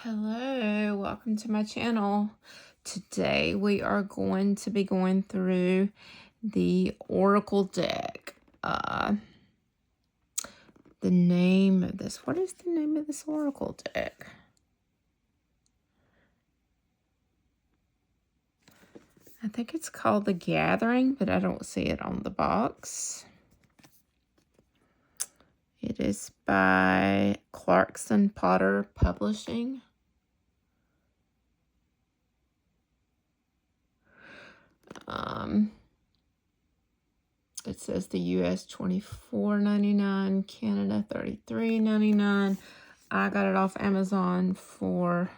Hello, welcome to my channel. Today we are going to be going through the Oracle deck. The name of this, what is the name of this Oracle deck? I think it's called The Gathering, but I don't see it on the box. It is by Clarkson Potter Publishing. It says the US $24.99, Canada $33.99. I got it off Amazon for,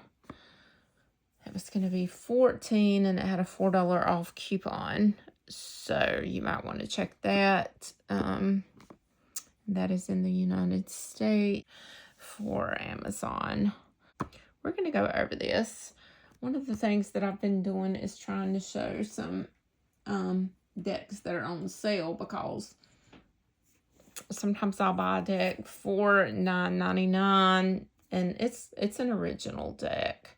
it was going to be $14, and it had a $4 off coupon. So you might want to check that. That is in the United States for Amazon. We're going to go over this. One of the things that I've been doing is trying to show some decks that are on sale, because sometimes I'll buy a deck for $9.99 and it's an original deck,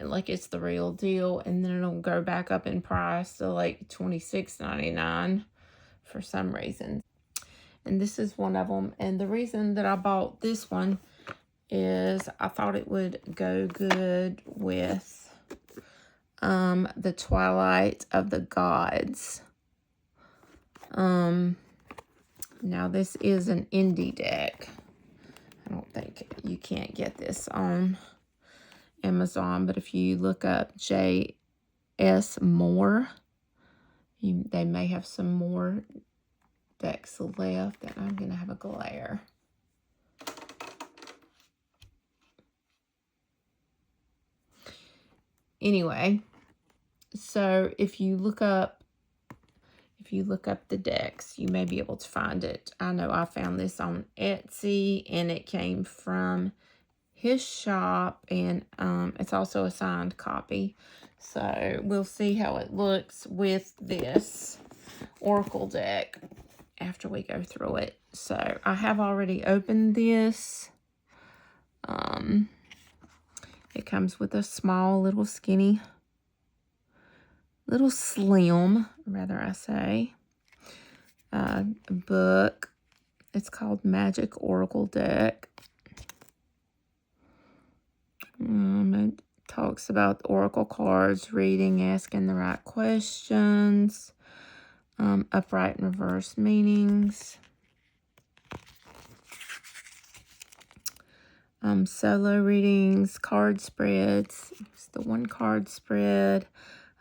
like it's the real deal, and then it'll go back up in price to like $26.99 for some reason. And this is one of them, and the reason that I bought this one is I thought it would go good with the Twilight of the Gods. Now this is an indie deck. I don't think you can't get this on Amazon, but if you look up J.S. Moore, they may have some more decks left, and I'm going to have a glare. Anyway, so if you look up the decks, you may be able to find it. I know I found this on Etsy, and it came from his shop, and it's also a signed copy. So we'll see how it looks with this Oracle deck after we go through it. So I have already opened this. It comes with a small, little skinny, little slim, rather I say, book. It's called Magic Oracle Deck. It talks about Oracle cards, reading, asking the right questions, upright and reverse meanings, solo readings, card spreads. It's the one card spread,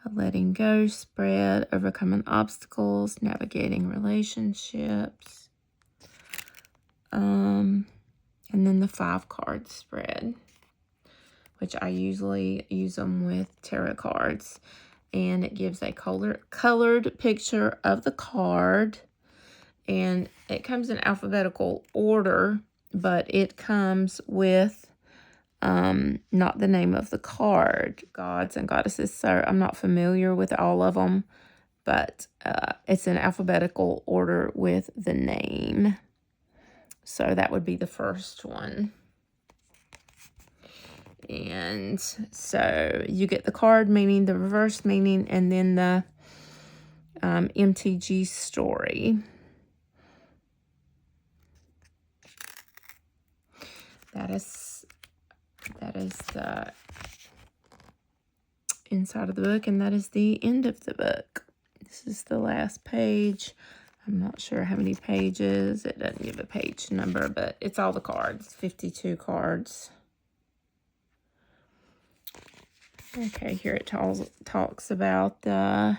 a letting go spread, overcoming obstacles, navigating relationships, and then the 5 card spread, which I usually use them with tarot cards. And it gives a colored picture of the card, and it comes in alphabetical order, but it comes with not the name of the card, gods and goddesses. So I'm not familiar with all of them, but it's in alphabetical order with the name. So that would be the first one. And so you get the card meaning, the reverse meaning, and then the MTG story. That is the inside of the book, and that is the end of the book. This is the last page. I'm not sure how many pages. It doesn't give a page number, but it's all the cards, 52 cards. Okay, here it talks about there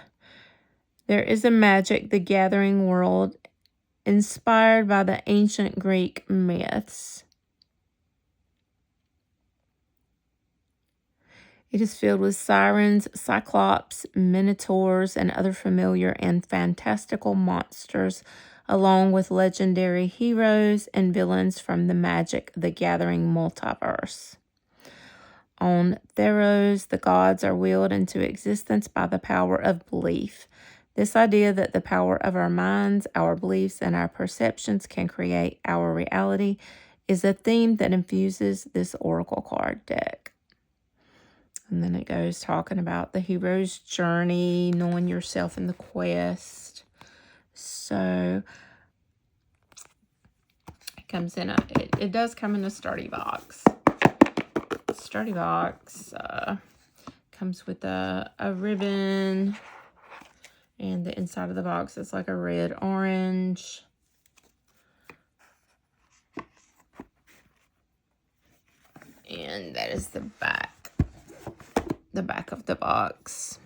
is a magic, the gathering world, inspired by the ancient Greek myths. It is filled with sirens, cyclopes, minotaurs, and other familiar and fantastical monsters, along with legendary heroes and villains from the Magic the Gathering multiverse. On Theros, the gods are willed into existence by the power of belief. This idea that the power of our minds, our beliefs, and our perceptions can create our reality is a theme that infuses this oracle card deck. And then it goes talking about the hero's journey, knowing yourself in the quest. So it comes in it does come in a sturdy box. Sturdy box comes with a ribbon, and the inside of the box is like a red orange. And that is the back of the box.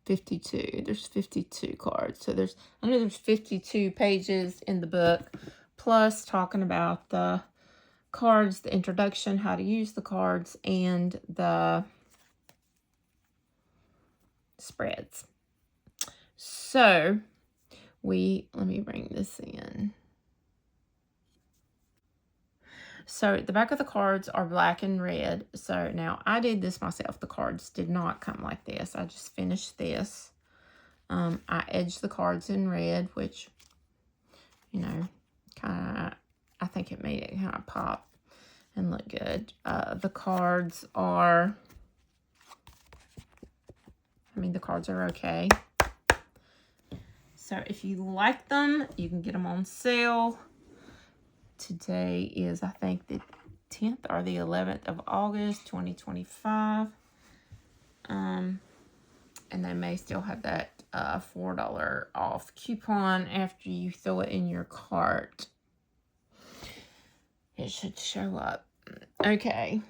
There's 52 cards. So I know there's 52 pages in the book, plus talking about the cards, the introduction, how to use the cards, and the spreads. So let me bring this in. So the back of the cards are black and red. So now I did this myself. The cards did not come like this. I just finished this. I edged the cards in red, which, you know, kind of, I think it made it kind of pop and look good. The cards are, the cards are okay. So if you like them, you can get them on sale. Today is, I think, the 10th or the 11th of August, 2025. And they may still have that $4 off coupon after you throw it in your cart. It should show up. Okay.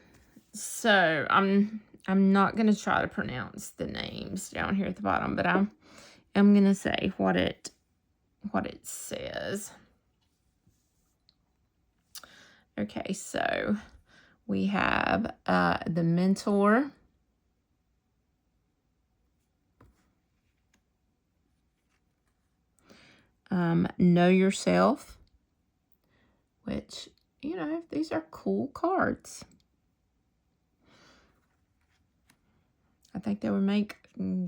So I'm not going to try to pronounce the names down here at the bottom, but I'm going to say what it says. Okay, so we have the Minotaur, Know Yourself, which, you know, these are cool cards. I think they would make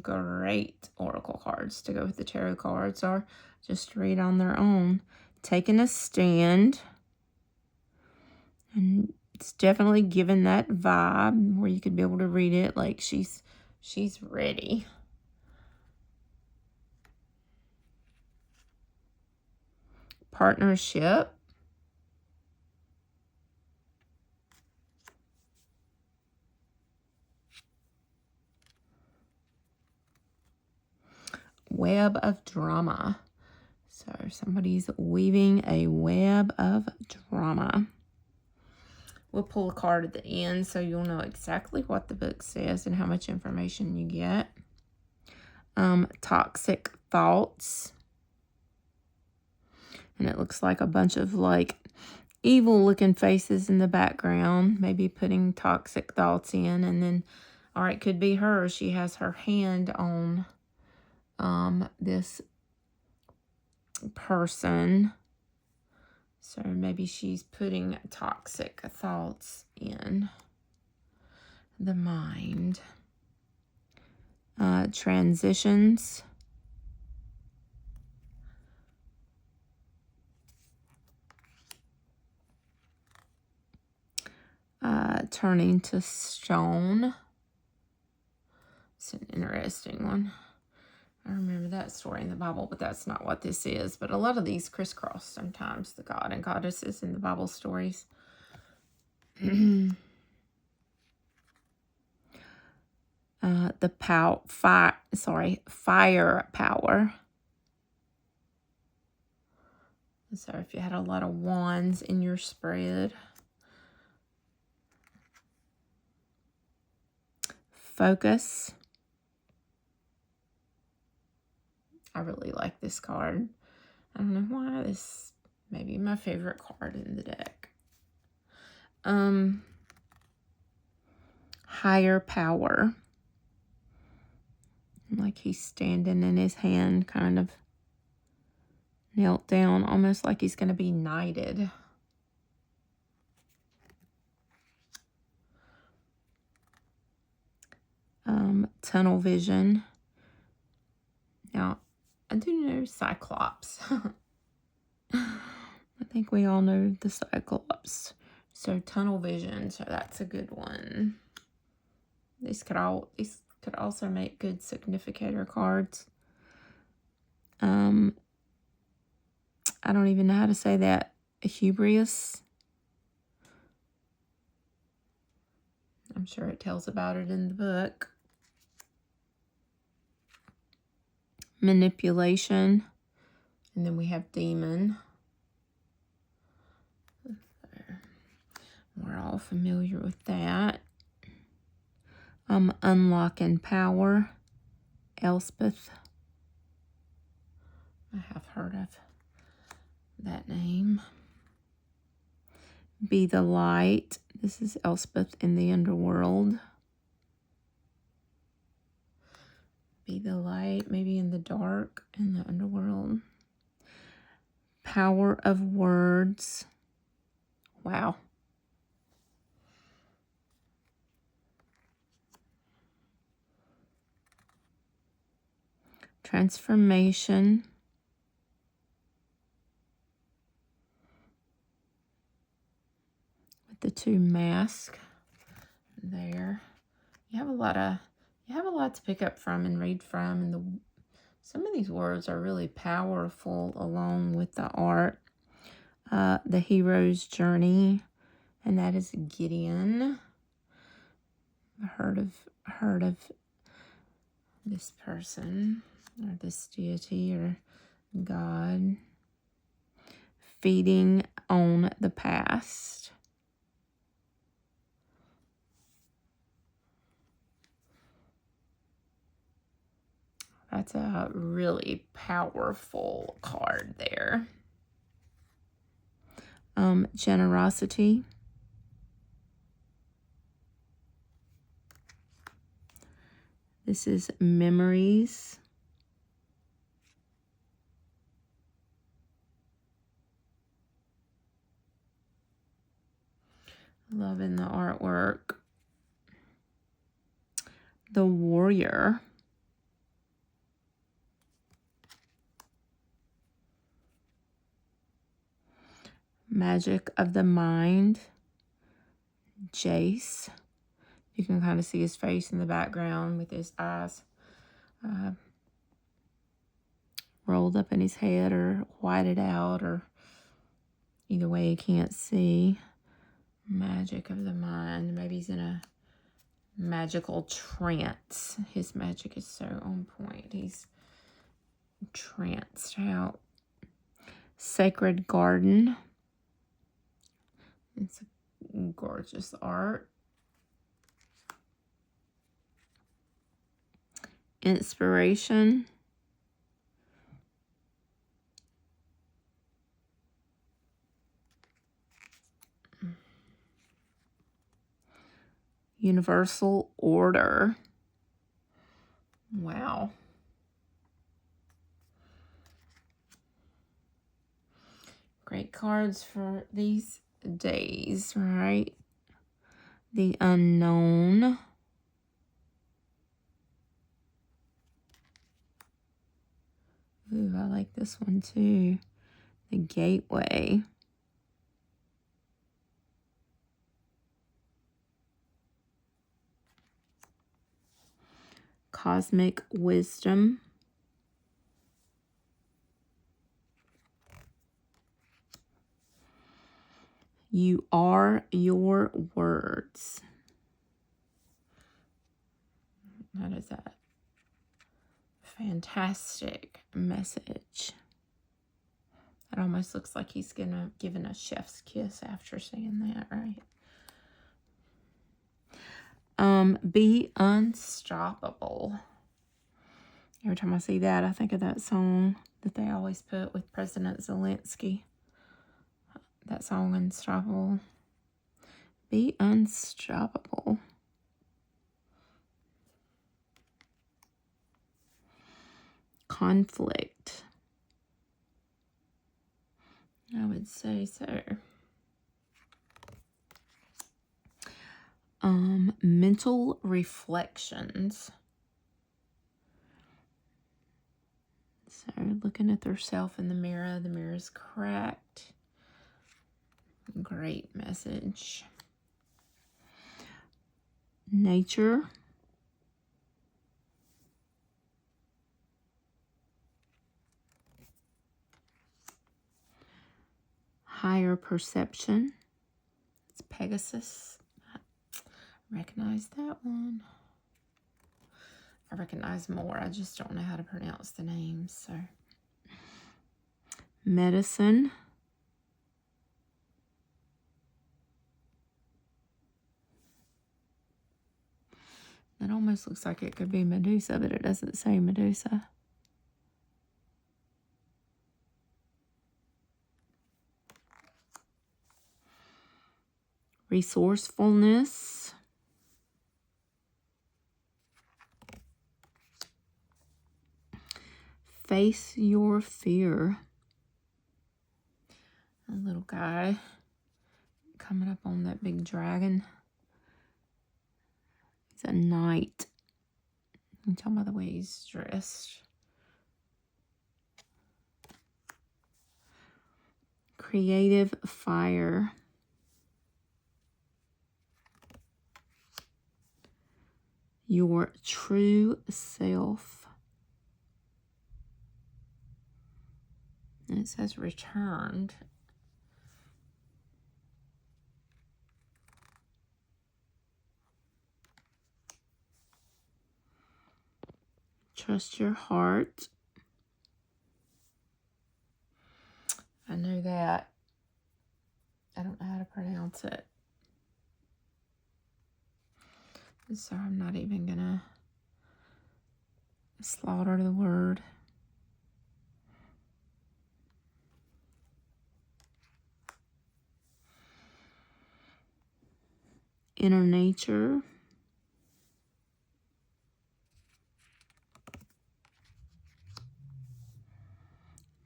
great oracle cards to go with the tarot cards, or just read on their own. Taking a Stand. And it's definitely given that vibe where you could be able to read it like she's ready. Partnership. Web of drama. So somebody's weaving a web of drama. We'll pull a card at the end so you'll know exactly what the book says and how much information you get. Toxic thoughts. And it looks like a bunch of like evil looking faces in the background, maybe putting toxic thoughts in. And then, or it could be her. She has her hand on this person. So maybe she's putting toxic thoughts in the mind. Transitions. Turning to stone. It's an interesting one. I remember that story in the Bible, but that's not what this is. But a lot of these crisscross sometimes, the god and goddesses in the Bible stories. Fire power. So if you had a lot of wands in your spread. Focus. I really like this card. I don't know why. This may be my favorite card in the deck. Higher power. Like he's standing in his hand, kind of knelt down, almost like he's going to be knighted. Tunnel vision. Now, I do know Cyclops. I think we all know the Cyclops. So tunnel vision, so that's a good one. These could also make good significator cards. I don't even know how to say that. Hubris. I'm sure it tells about it in the book. Manipulation. And then we have demon. We're all familiar with that. Unlock and power. Elspeth. I have heard of that name. Be the light. This is Elspeth in the underworld. Be the light, maybe in the dark, in the underworld. Power of words. Wow. Transformation. With the two masks there. You have a lot to pick up from and read from, and some of these words are really powerful along with the art. The hero's journey, and that is Gideon. Heard of this person or this deity or god. Feeding on the past. That's a really powerful card there. Generosity. This is memories. Loving the artwork. The warrior. Magic of the mind. Jace. You can kind of see his face in the background with his eyes rolled up in his head or whited out, or either way you can't see. Magic of the mind. Maybe he's in a magical trance. His magic is so on point. He's tranced out. Sacred garden. It's a gorgeous art. Inspiration. Universal order. Wow. Great cards for these days, right? The unknown. Ooh, I like this one too. The gateway. Cosmic wisdom. You are your words. What is that? Fantastic message. It almost looks like he's giving a chef's kiss after saying that, right? Be unstoppable. Every time I see that, I think of that song that they always put with President Zelensky. That song, Unstoppable. Be unstoppable. Conflict. I would say so. Mental reflections. So looking at herself in the mirror is cracked. Great message. Nature. Higher perception. It's Pegasus. I recognize that one. I recognize more. I just don't know how to pronounce the names. So, medicine. That almost looks like it could be Medusa, but it doesn't say Medusa. Resourcefulness. Face your fear. A little guy coming up on that big dragon. He's a knight. You can tell by the way he's dressed. Creative fire. Your true self. And it says returned. Trust your heart. I know that. I don't know how to pronounce it. So I'm not even gonna slaughter the word. Inner nature.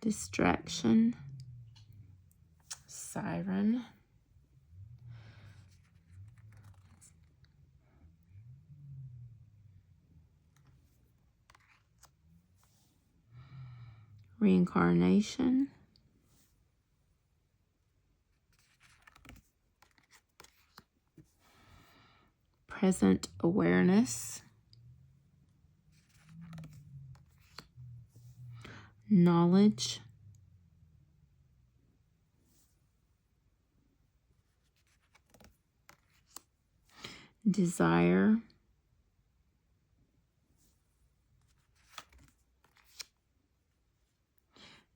Distraction. Siren. Reincarnation. Present awareness. Knowledge. Desire.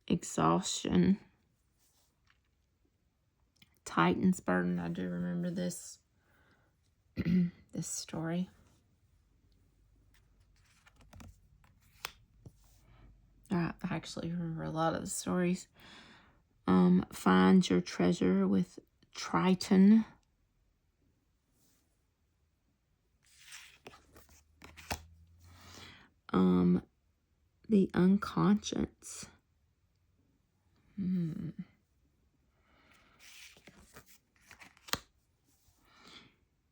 Exhaustion. Titan's burden. I do remember this this story. I actually remember a lot of the stories. Find your treasure with Triton. The unconscious.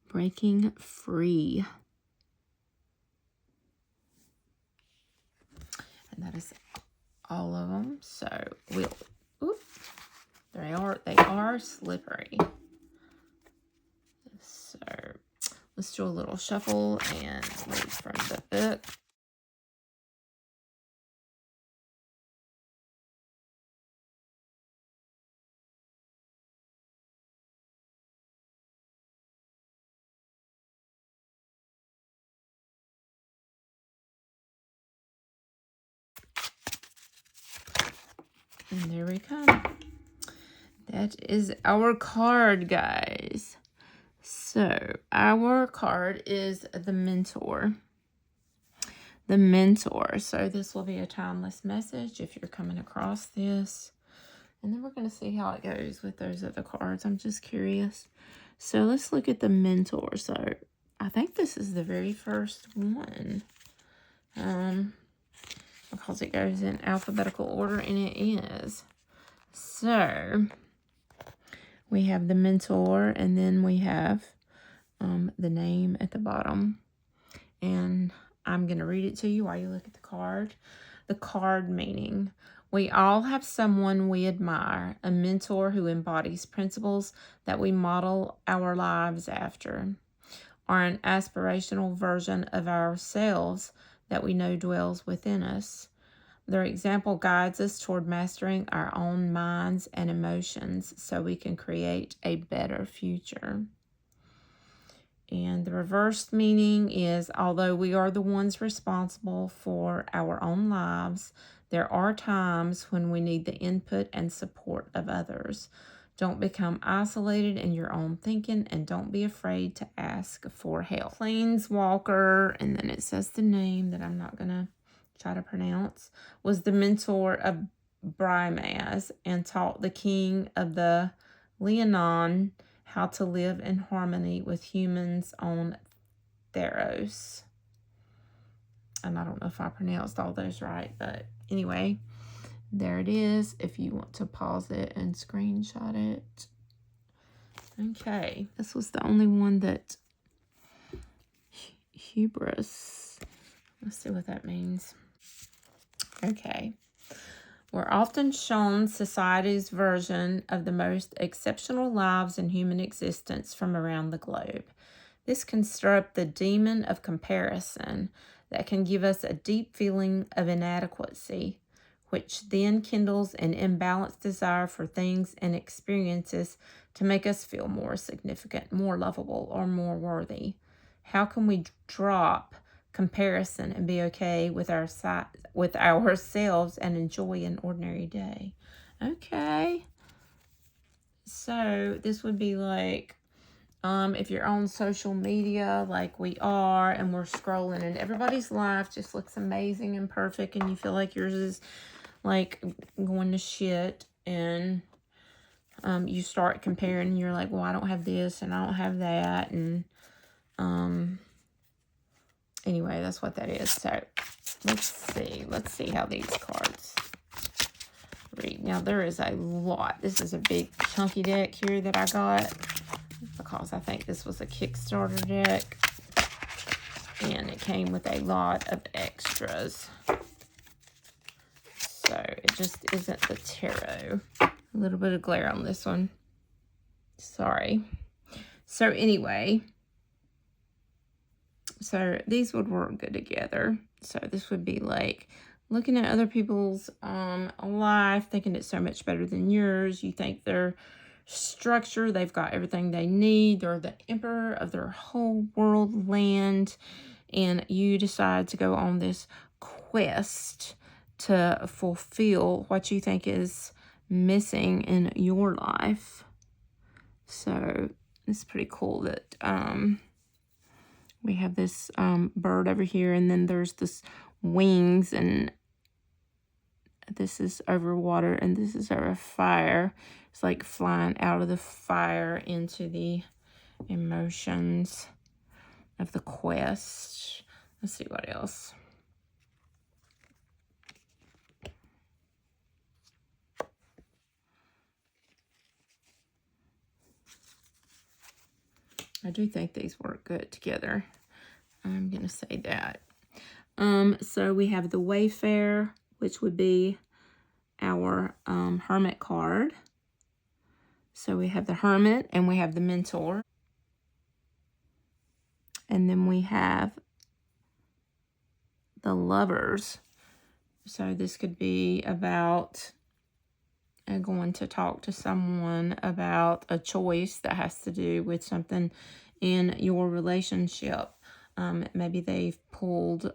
Breaking free. And that is all of them. So they are slippery. So let's do a little shuffle and read from the book. And there we come. That is our card, guys. So our card is the Mentor. The Mentor. So this will be a timeless message if you're coming across this. And then we're going to see how it goes with those other cards. I'm just curious. So let's look at the Mentor. So I think this is the very first one. Because it goes in alphabetical order, and it is. So we have the Mentor, and then we have the name at the bottom. And I'm going to read it to you while you look at the card. the card meaning. We all have someone we admire, a mentor who embodies principles that we model our lives after, or an aspirational version of ourselves that we know dwells within us. Their example guides us toward mastering our own minds and emotions so we can create a better future. And the reversed meaning is, although we are the ones responsible for our own lives, there are times when we need the input and support of others. Don't become isolated in your own thinking, and don't be afraid to ask for help. Planeswalker, and then it says the name that I'm not going to try to pronounce, was the mentor of Brimaz and taught the king of the Leonon how to live in harmony with humans on Theros. And I don't know if I pronounced all those right, but anyway, there it is if you want to pause it and screenshot it. Okay, this was the only one that hubris. Let's see what that means. Okay. We're often shown society's version of the most exceptional lives in human existence from around the globe. This can stir up the demon of comparison that can give us a deep feeling of inadequacy, which then kindles an imbalanced desire for things and experiences to make us feel more significant, more lovable, or more worthy. How can we drop comparison and be okay with ourselves and enjoy an ordinary day? Okay, so this would be like if you're on social media like we are, and we're scrolling and everybody's life just looks amazing and perfect, and you feel like yours is like going to shit, and you start comparing, and you're like, well, I don't have this and I don't have that, and anyway, that's what that is. So let's see how these cards read. Now there is a lot. This is a big chunky deck here that I got because I think this was a Kickstarter deck, and it came with a lot of extras. So it just isn't the tarot. A little bit of glare on this one. Sorry. So anyway, so these would work good together. So this would be like looking at other people's life, thinking it's so much better than yours. You think their structure, they've got everything they need. They're the emperor of their whole world land. And you decide to go on this quest to fulfill what you think is missing in your life. So it's pretty cool that we have this bird over here, and then there's this wings, and this is over water, and this is over fire. It's like flying out of the fire into the emotions of the quest. Let's see what else. I do think these work good together. I'm going to say that. So we have the Wayfarer, which would be our Hermit card. So we have the Hermit, and we have the Mentor. And then we have the Lovers. So this could be about going to talk to someone about a choice that has to do with something in your relationship. Maybe they've pulled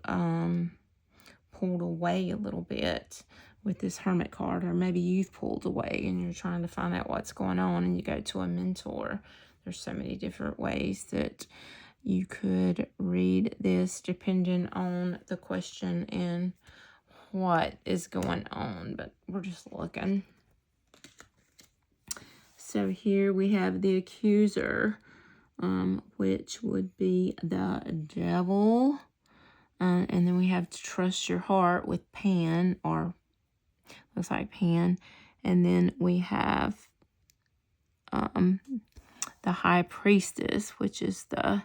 away a little bit with this Hermit card, or maybe you've pulled away and you're trying to find out what's going on, and you go to a mentor. There's so many different ways that you could read this depending on the question and what is going on, but we're just looking. So here we have the Accuser, which would be the Devil. And then we have to trust your heart with Pan, or looks like Pan. And then we have the High Priestess, which is the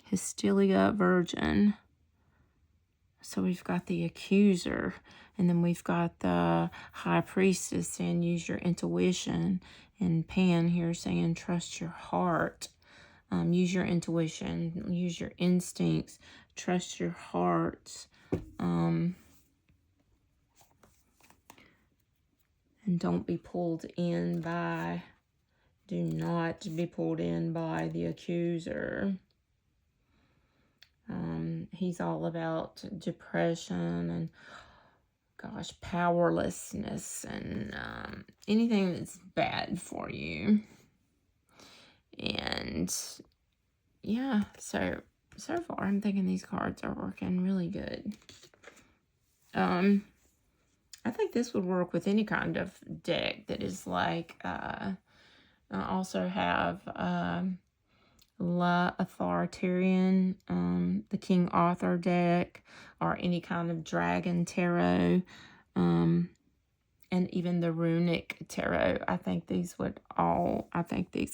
Hysteria Virgin. So we've got the accuser, and then we've got the high priestess saying use your intuition, and Pan here saying trust your heart. Use your intuition, use your instincts, trust your heart. And don't be pulled in by, do not be pulled in by the accuser. He's all about depression and, gosh, powerlessness and anything that's bad for you. And yeah, so far I'm thinking these cards are working really good. I think this would work with any kind of deck that is like, I also have La Authoritarian, the King Arthur deck, or any kind of Dragon Tarot, and even the Runic Tarot. I think these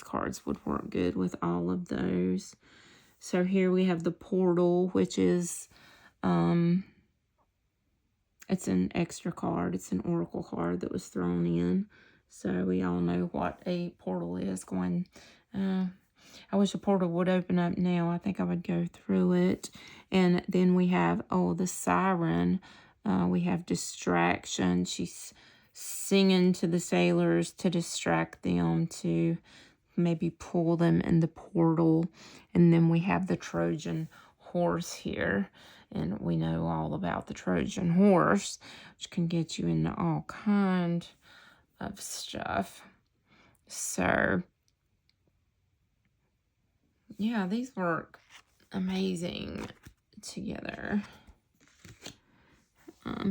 cards would work good with all of those. So here we have the Portal, which is, it's an extra card. It's an oracle card that was thrown in. So we all know what a portal is. I wish a portal would open up now. I think I would go through it. And then we have, the Siren. We have distraction. She's singing to the sailors to distract them, to maybe pull them in the portal. And then we have the Trojan horse here. And we know all about the Trojan horse, which can get you into all kind of stuff. So yeah, these work amazing together.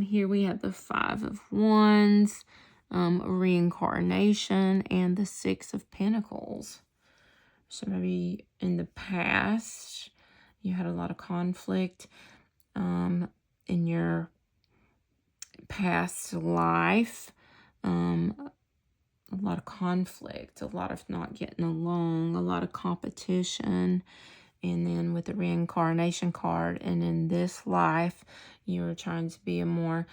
Here we have the Five of Wands, reincarnation, and the Six of Pentacles. So maybe in the past, you had a lot of conflict in your past life. A lot of conflict, a lot of not getting along, a lot of competition. And then with the reincarnation card, and in this life, you're trying to be a more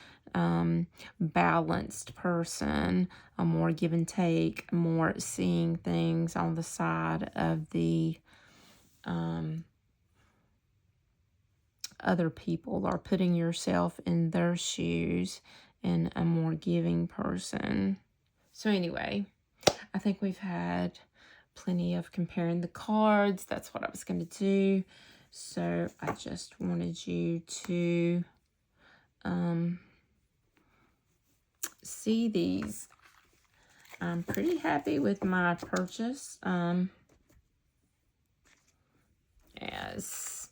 balanced person, a more give and take, more seeing things on the side of the other people, or putting yourself in their shoes, and a more giving person. So anyway, I think we've had plenty of comparing the cards. That's what I was going to do. So I just wanted you to see these. I'm pretty happy with my purchase. As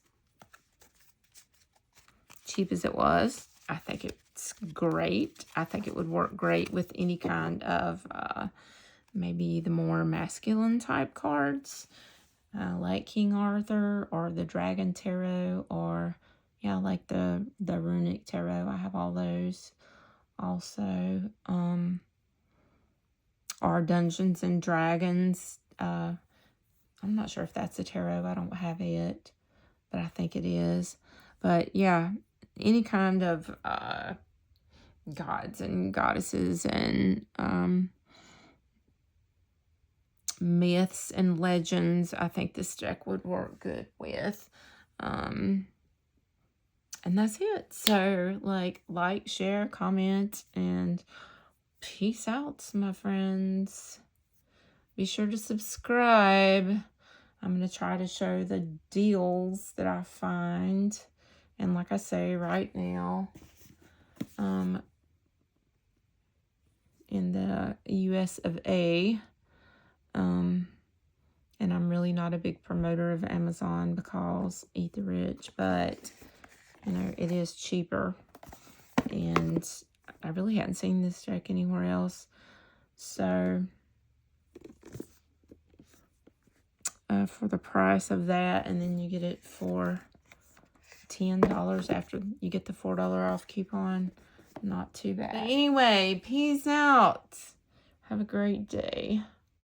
cheap as it was, I think it's great. I think it would work great with any kind of maybe the more masculine type cards, like King Arthur or the Dragon Tarot, or like the Runic Tarot. I have all those also. Or Dungeons and Dragons. I'm not sure if that's a tarot. I don't have it, but I think it is. But yeah, any kind of gods and goddesses and myths and legends, I think this deck would work good with. And that's it. So like, share, comment, and peace out, my friends. Be sure to subscribe. I'm going to try to show the deals that I find. And like I say right now, in the US of A, and I'm really not a big promoter of Amazon because eat the rich, but it is cheaper, and I really hadn't seen this deck anywhere else. So for the price of that, and then you get it for $10 after you get the $4 off coupon. Not too bad. But anyway, peace out. Have a great day.